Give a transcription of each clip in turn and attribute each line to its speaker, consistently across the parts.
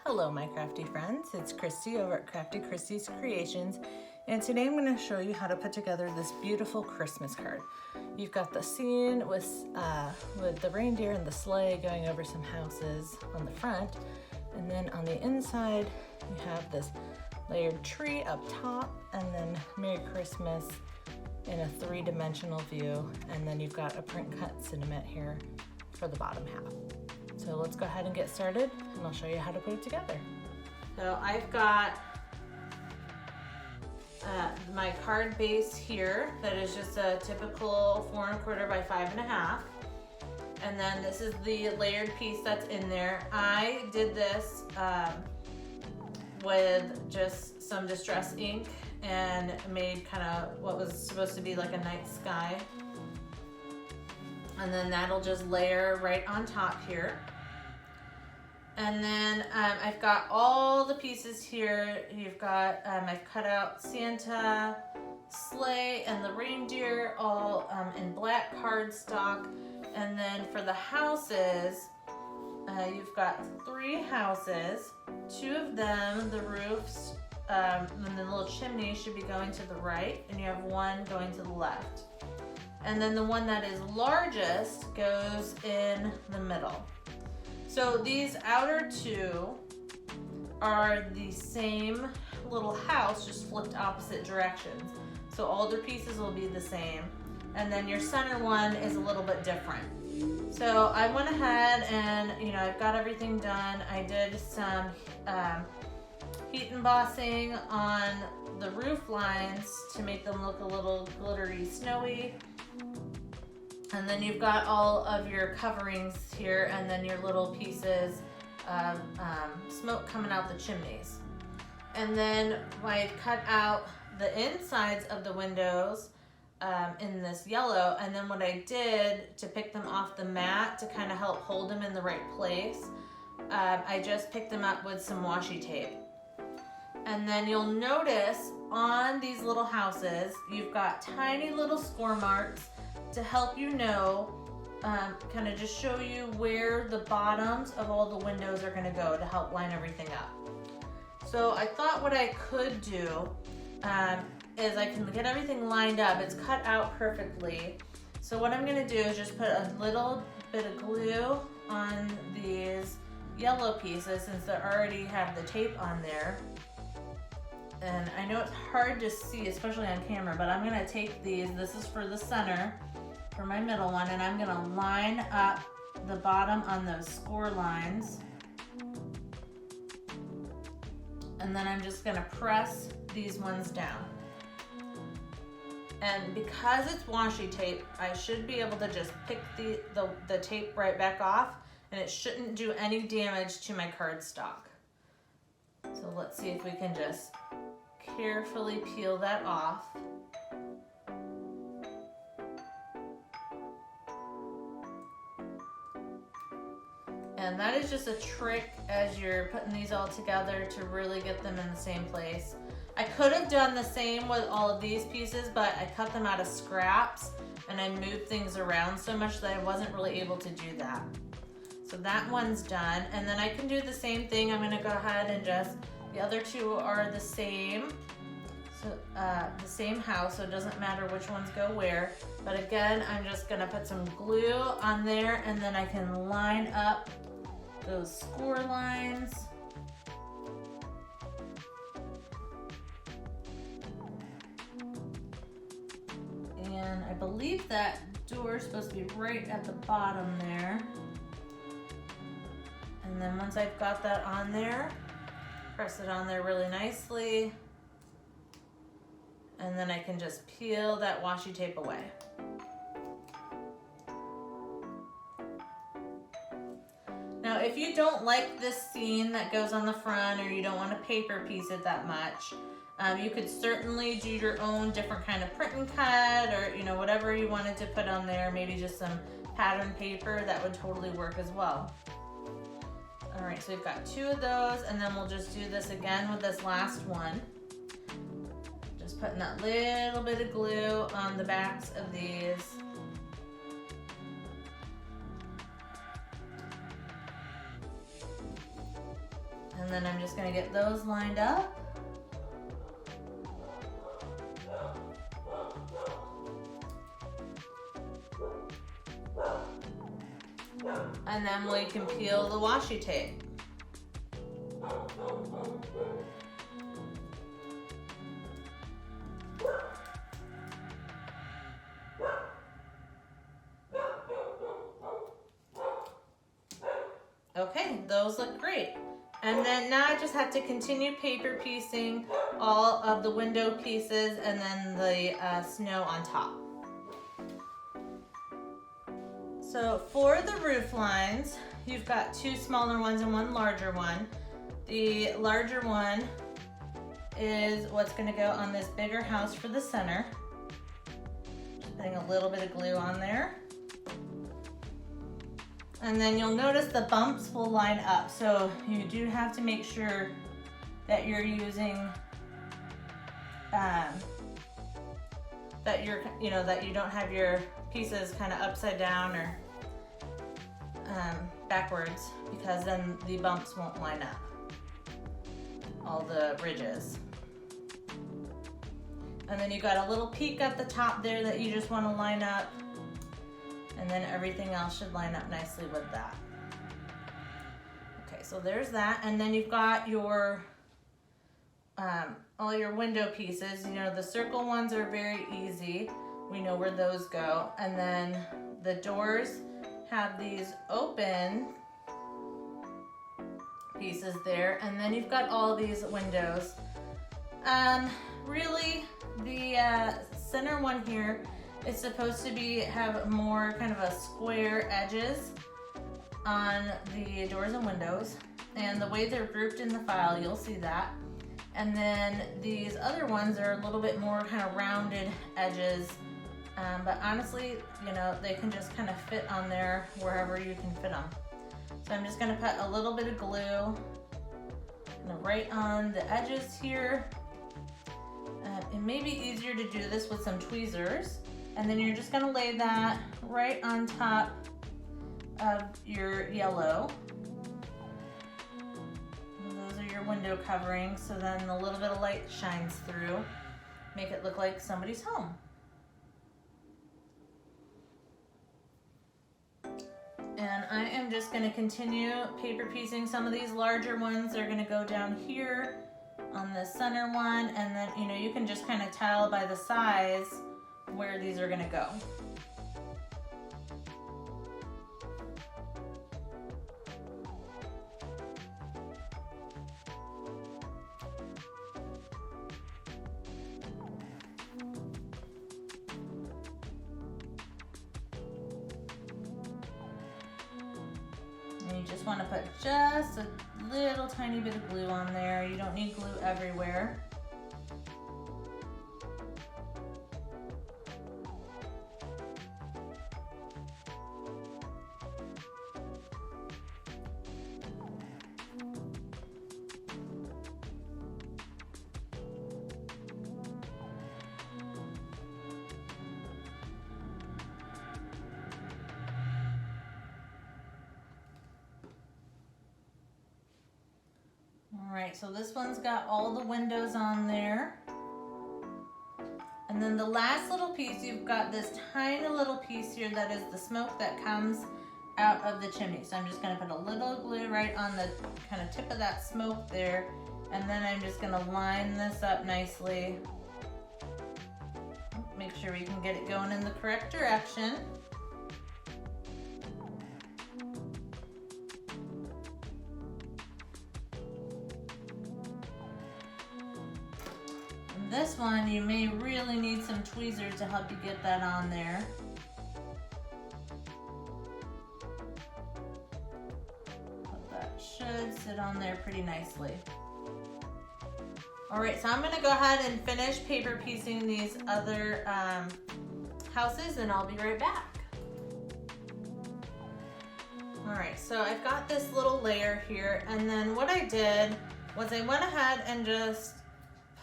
Speaker 1: Hello my crafty friends, it's Christy over at Crafty Christy's Creations, and today I'm going to show you how to put together this beautiful Christmas card. You've got the scene with the reindeer and the sleigh going over some houses on the front, and then on the inside you have this layered tree up top, and then Merry Christmas in a three-dimensional view, and then you've got a print cut sentiment here for the bottom half. So let's go ahead and get started, and I'll show you how to put it together. So I've got my card base here that is just a typical 4 1/4 by 5 1/2. And then this is the layered piece that's in there. I did this with just some distress ink and made kind of what was supposed to be like a night sky. And then that'll just layer right on top here. And then I've got all the pieces here. You've got, I've cut out Santa, sleigh, and the reindeer all in black cardstock. And then for the houses, you've got 3 houses. 2 of them, the roofs, and the little chimney should be going to the right, and you have 1 going to the left. And then the one that is largest goes in the middle. So these outer 2 are the same little house, just flipped opposite directions. So all their pieces will be the same. And then your center one is a little bit different. So I went ahead and, I've got everything done. I did some heat embossing on the roof lines to make them look a little glittery, snowy. And then you've got all of your coverings here, and then your little pieces of smoke coming out the chimneys. And then I cut out the insides of the windows in this yellow, and then what I did to pick them off the mat to kind of help hold them in the right place, I just picked them up with some washi tape. And then you'll notice on these little houses, you've got tiny little score marks to help you know, kind of just show you where the bottoms of all the windows are going to go to help line everything up. So I thought what I could do is I can get everything lined up. It's cut out perfectly. So what I'm going to do is just put a little bit of glue on these yellow pieces since they already have the tape on there. And I know it's hard to see, especially on camera, but I'm going to take these. This is for the center, for my middle one, and I'm going to line up the bottom on those score lines. And then I'm just going to press these ones down. And because it's washi tape, I should be able to just pick the tape right back off, and it shouldn't do any damage to my cardstock. So let's see if we can just carefully peel that off. And that is just a trick as you're putting these all together to really get them in the same place. I could have done the same with all of these pieces, but I cut them out of scraps and I moved things around so much that I wasn't really able to do that. So that one's done. And then I can do the same thing. I'm gonna go ahead and just, the other 2 are the same. So the same house, so it doesn't matter which ones go where. But again, I'm just gonna put some glue on there, and then I can line up those score lines. And I believe that door is supposed to be right at the bottom there. And then once I've got that on there, press it on there really nicely. And then I can just peel that washi tape away. Now, if you don't like this scene that goes on the front, or you don't want to paper piece it that much, you could certainly do your own different kind of print and cut, or whatever you wanted to put on there, maybe just some pattern paper, that would totally work as well. All right, so we've got 2 of those, and then we'll just do this again with this last one. Just putting that little bit of glue on the backs of these. And then I'm just gonna get those lined up. And then we can peel the washi tape. Okay, those look great. And then now I just have to continue paper piecing all of the window pieces and then the snow on top. So for the roof lines, you've got 2 smaller ones and 1 larger one. The larger one is what's gonna go on this bigger house for the center. Just putting a little bit of glue on there. And then you'll notice the bumps will line up. So you do have to make sure that you're using, that you don't have your pieces kind of upside down or backwards, because then the bumps won't line up, all the ridges. And then you got a little peak at the top there that you just want to line up, and then everything else should line up nicely with that. Okay, so there's that, and then you've got your all your window pieces. You know, the circle ones are very easy. We know where those go. And then the doors have these open pieces there, and then you've got all these windows. Really, the center one here is supposed to have more kind of a square edges on the doors and windows, and the way they're grouped in the file, you'll see that. And then these other ones are a little bit more kind of rounded edges, but honestly, you know, they can just kind of fit on there wherever you can fit them. So I'm just gonna put a little bit of glue right on the edges here. It may be easier to do this with some tweezers. And then you're just gonna lay that right on top of your yellow. And those are your window coverings, so then a little bit of light shines through. Make it look like somebody's home. And I am just gonna continue paper piecing some of these larger ones. They're gonna go down here on the center one, and then, you know, you can just kind of tell by the size where these are gonna go. And you just want to put just a little tiny bit of glue on there. You don't need glue everywhere. Alright, so this one's got all the windows on there. And then the last little piece, you've got this tiny little piece here that is the smoke that comes out of the chimney. So I'm just going to put a little glue right on the kind of tip of that smoke there. And then I'm just going to line this up nicely. Make sure we can get it going in the correct direction. This one, you may really need some tweezers to help you get that on there. But that should sit on there pretty nicely. Alright, so I'm going to go ahead and finish paper piecing these other houses, and I'll be right back. Alright, so I've got this little layer here, and then what I did was I went ahead and just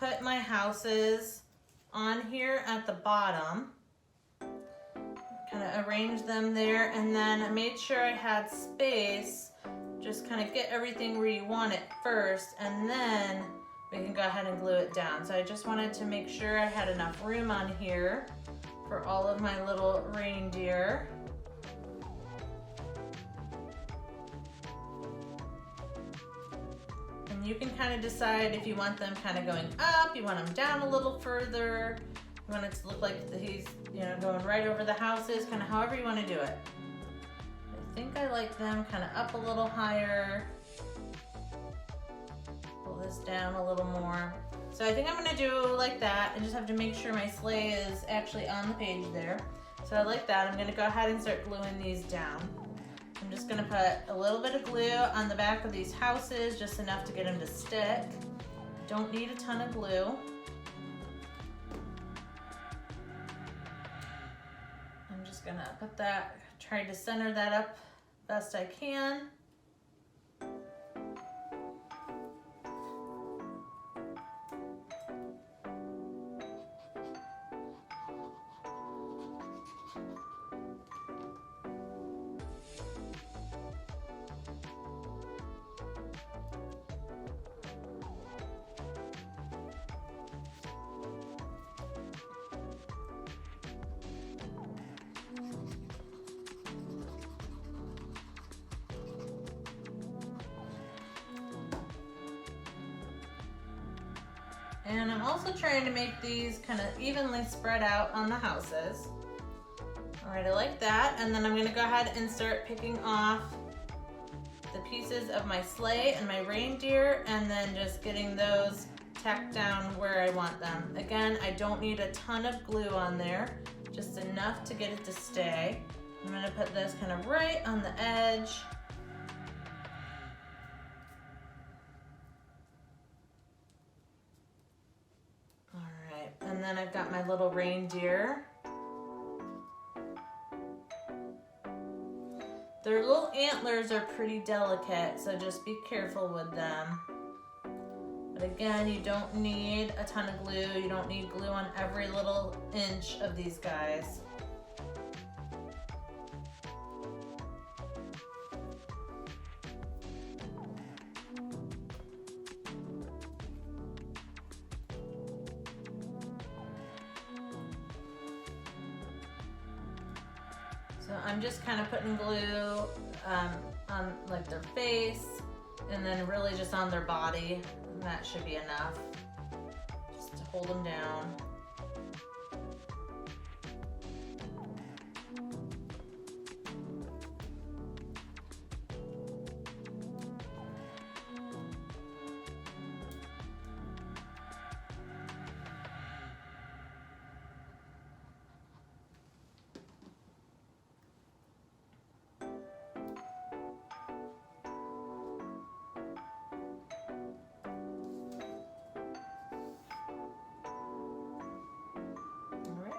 Speaker 1: put my houses on here at the bottom, kind of arrange them there, and then I made sure I had space just kind of get everything where you want it first, and then we can go ahead and glue it down. So I just wanted to make sure I had enough room on here for all of my little reindeer. And you can kind of decide if you want them kind of going up, you want them down a little further, you want it to look like he's, you know, going right over the houses, kind of however you want to do it. I think I like them kind of up a little higher. Pull this down a little more. So I think I'm gonna do like that. I just have to make sure my sleigh is actually on the page there. So I like that. I'm gonna go ahead and start gluing these down. I'm just gonna put a little bit of glue on the back of these houses, just enough to get them to stick. Don't need a ton of glue. I'm just gonna put that, try to center that up best I can. And I'm also trying to make these kind of evenly spread out on the houses. All right, I like that. And then I'm gonna go ahead and start picking off the pieces of my sleigh and my reindeer, and then just getting those tacked down where I want them. Again, I don't need a ton of glue on there, just enough to get it to stay. I'm gonna put this kind of right on the edge. And then I've got my little reindeer. Their little antlers are pretty delicate, so just be careful with them. But again, you don't need a ton of glue. You don't need glue on every little inch of these guys. So I'm just kind of putting glue on like their face, and then really just on their body, and that should be enough just to hold them down.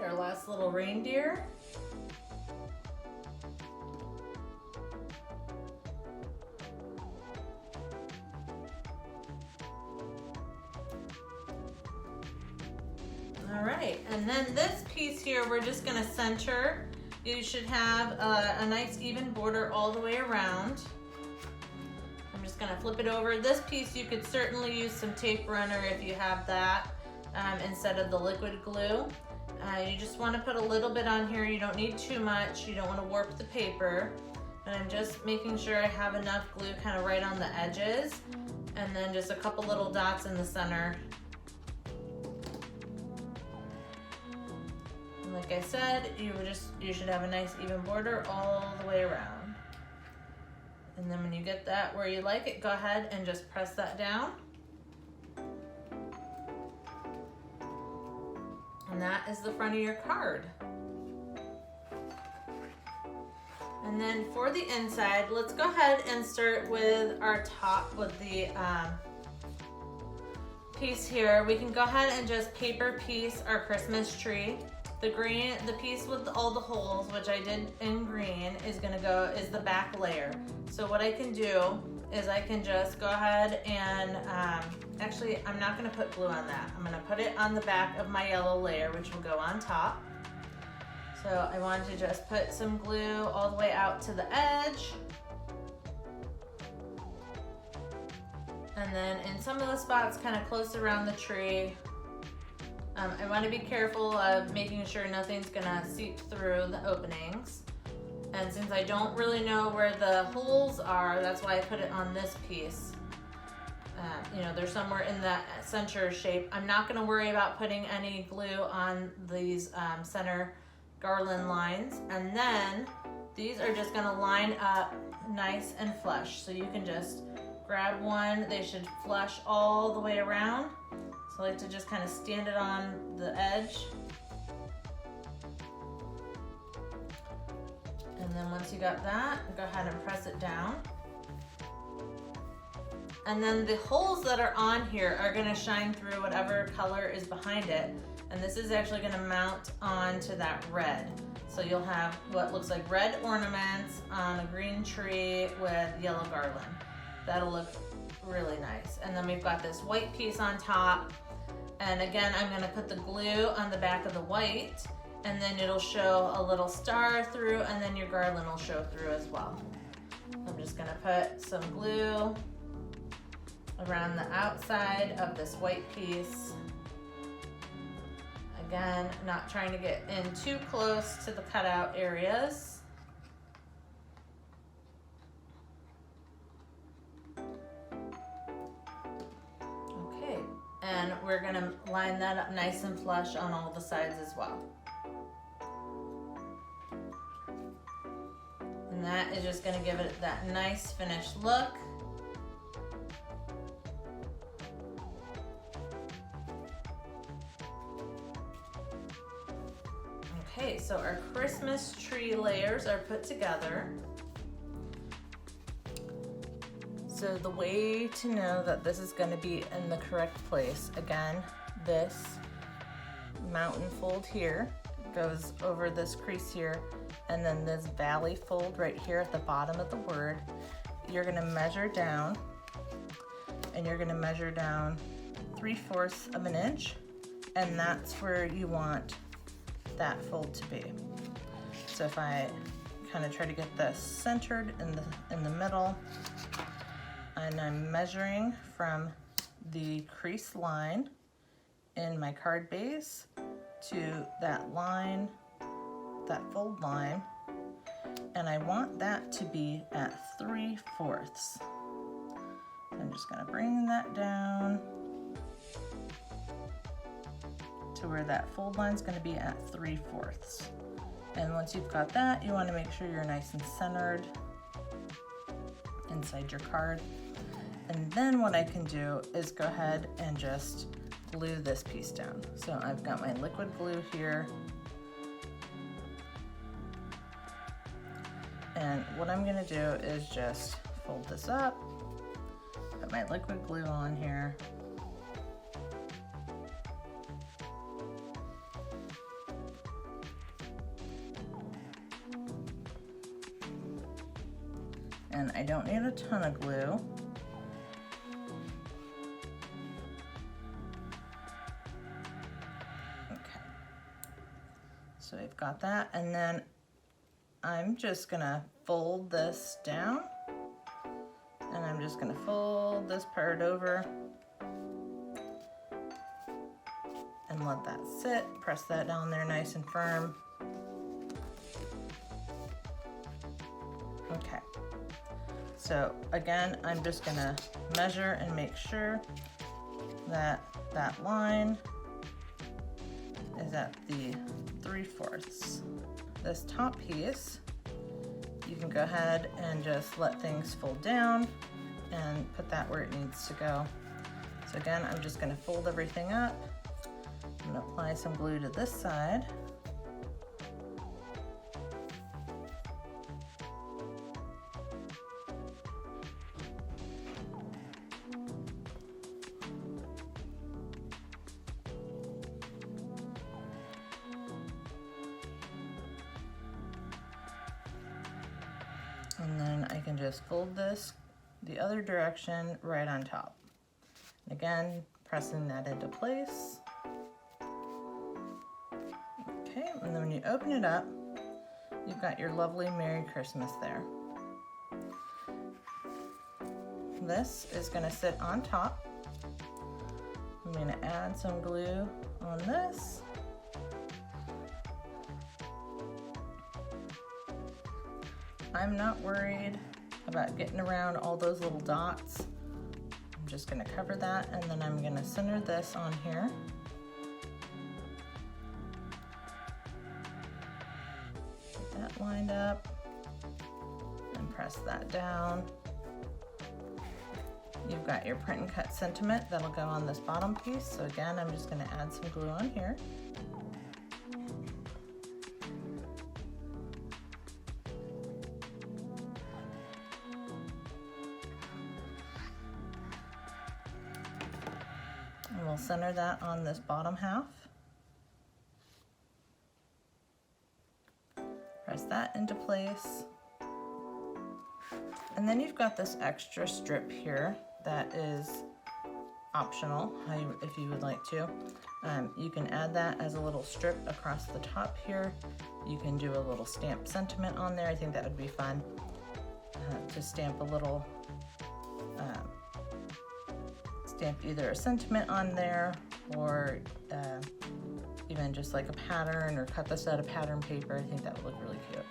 Speaker 1: Our last little reindeer. All right, and then this piece here, we're just gonna center. You should have a nice even border all the way around. I'm just gonna flip it over. This piece, you could certainly use some tape runner if you have that instead of the liquid glue. You just want to put a little bit on here. You don't need too much. You don't want to warp the paper. And I'm just making sure I have enough glue kind of right on the edges, and then just a couple little dots in the center. And like I said, you should have a nice even border all the way around. And then when you get that where you like it, go ahead and just press that down. And that is the front of your card. And then for the inside, let's go ahead and start with our top with the piece here. We can go ahead and just paper piece our Christmas tree. The piece with all the holes, which I did in green, is the back layer. So what I can do is I can just go ahead and, actually I'm not gonna put glue on that. I'm gonna put it on the back of my yellow layer, which will go on top. So I want to just put some glue all the way out to the edge. And then in some of the spots kind of close around the tree, I want to be careful of making sure nothing's gonna seep through the openings. And since I don't really know where the holes are, that's why I put it on this piece. You know, they're somewhere in that center shape. I'm not gonna worry about putting any glue on these center garland lines. And then these are just gonna line up nice and flush. So you can just grab one. They should flush all the way around. So I like to just kind of stand it on the edge. And then once you got that, go ahead and press it down. And then the holes that are on here are gonna shine through whatever color is behind it. And this is actually gonna mount onto that red. So you'll have what looks like red ornaments on a green tree with yellow garland. That'll look really nice. And then we've got this white piece on top. And again, I'm gonna put the glue on the back of the white, and then it'll show a little star through, and then your garland will show through as well. I'm just gonna put some glue around the outside of this white piece. Again, not trying to get in too close to the cutout areas. Okay, and we're gonna line that up nice and flush on all the sides as well. And that is just gonna give it that nice finished look. Okay, so our Christmas tree layers are put together. So the way to know that this is going to be in the correct place, again, this mountain fold here goes over this crease here, and then this valley fold right here at the bottom of the word. You're going to measure down, and you're going to measure down 3/4 of an inch, and that's where you want that fold to be. So if I kind of try to get this centered in the middle, and I'm measuring from the crease line in my card base to that line, that fold line, and I want that to be at 3/4. I'm just gonna bring that down to where that fold line is going to be at 3/4. And once you've got that, you want to make sure you're nice and centered inside your card. And then what I can do is go ahead and just glue this piece down. So I've got my liquid glue here. And what I'm going to do is just fold this up, put my liquid glue on here. And I don't need a ton of glue. Okay. So I've got that, and then I'm just gonna fold this down, and I'm just gonna fold this part over and let that sit. Press that down there nice and firm. Okay. So again, I'm just gonna measure and make sure that that line is at the 3/4. This top piece, you can go ahead and just let things fold down and put that where it needs to go. So again, I'm just gonna fold everything up. I'm gonna apply some glue to this side. And then I can just fold this the other direction right on top. And again, pressing that into place. Okay, and then when you open it up, you've got your lovely Merry Christmas there. this is gonna sit on top. I'm gonna add some glue on this. I'm not worried about getting around all those little dots. I'm just gonna cover that, and then I'm gonna center this on here. Get that lined up and press that down. You've got your print and cut sentiment that'll go on this bottom piece. So again, I'm just gonna add some glue on here. And we'll center that on this bottom half. Press that into place. And then you've got this extra strip here that is optional, if you would like to. You can add that as a little strip across the top here. You can do a little stamp sentiment on there. I think that would be fun to stamp a little, stamp either a sentiment on there or even just like a pattern, or cut this out of pattern paper. I think that would look really cute.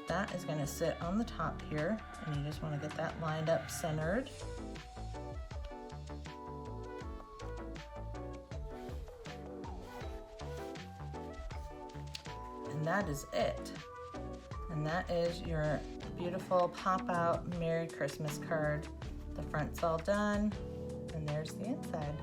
Speaker 1: That is going to sit on the top here, and you just want to get that lined up, centered. And that is it. And that is your beautiful pop-out Merry Christmas card. The front's all done, and there's the inside.